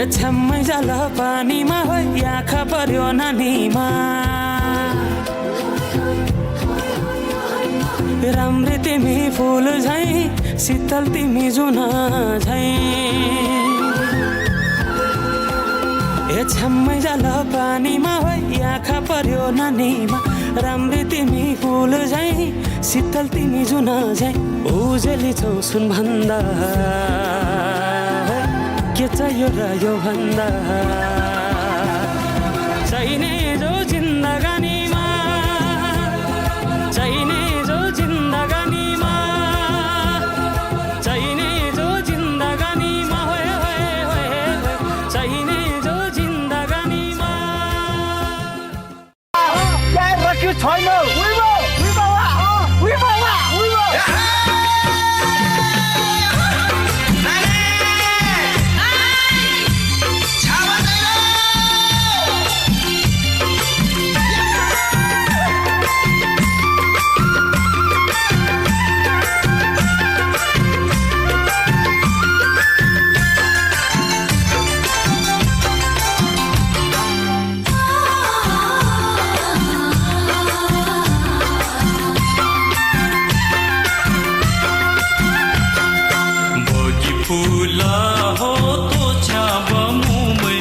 ए छ्याम्मै जाल पानीमा हो आँखा पर्यो नानीमा राम्री तिमी फुल झै शीतल तिमी जुन झै ए छ्याम्मै जाल पानीमा हो आँखा पर्यो नानीमा राम्री तिमी फुल झै शीतल तिमी जुन झै उजेली छौ सुन भन्दा के चाहियो र यो भन्दा चाहिने जो जिन्दगानीमा चाहिने जो जिन्दगानीमा चाहिने जो जिन्दगानीमा होए होए होए चाहिने जो जिन्दगानीमा यार रक्यो छैन उइबो उइबो वा उइबो वा उइबो फूला हो तो छाव मुमै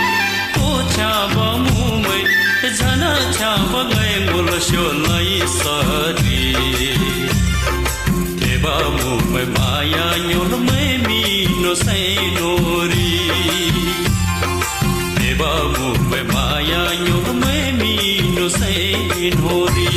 झन छाव गए बोलस्यो नै सरी देवा मुमै माया योलमै मिनो सैनोरी देवा मुमै माया योलमै मिनो सैनोरी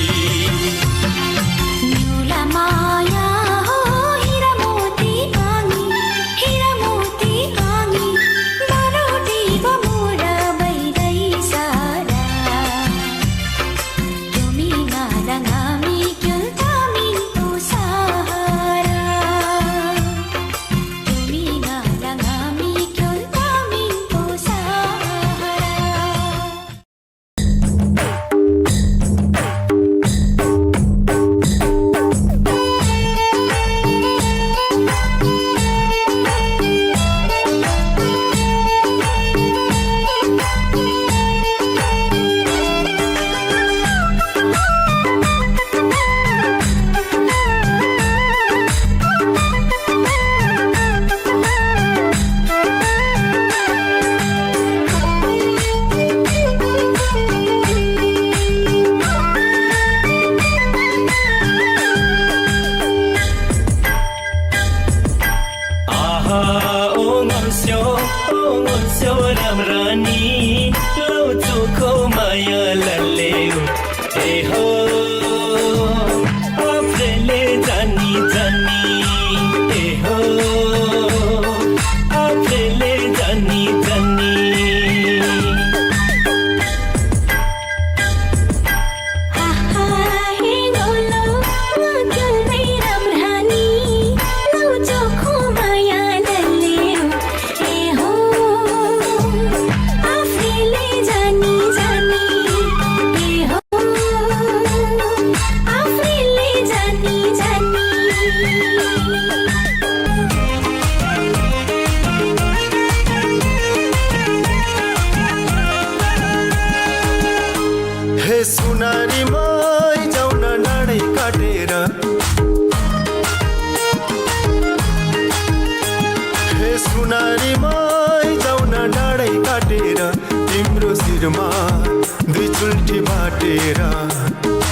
दुई चुल्ठी बाटेर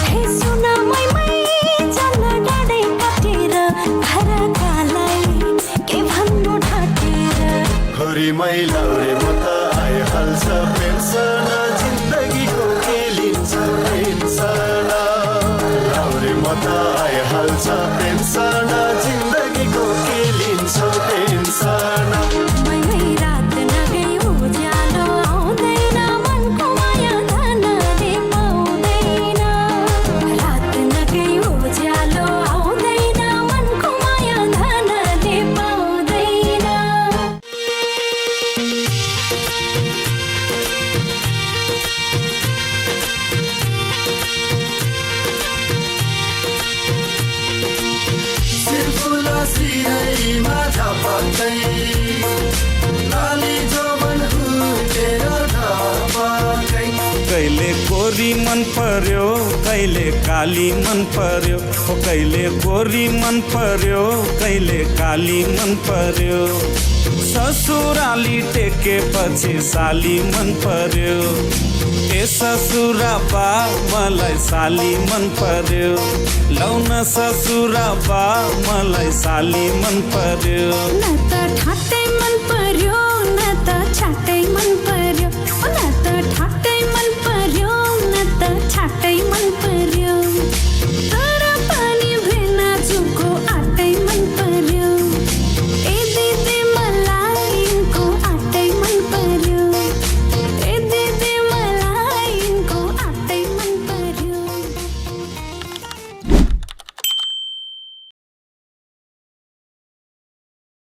हे सुना मै चल्न डाँडै काटेर घरकालाई के भन्नु ठाटेर हरि मैलाउरे म त आइहाल्छ पेन्सन जिन्दगीको के लिन्छ पेन्सन लाउरे म त आइहाल्छ पेन्सन जिन्दगीको के लिन्छ पेन्सन मन पर्यो कहिले काली मन पर्यो हो कहिले गोरी मन पर्यो कहिले काली मन पर्यो ससुराली टेकेपछि साली मन पर्यो ए ससुरा बा मलाई साली मन पर्यो लौन ससुरा बा मलाई साली मन पर्यो न त ठाटे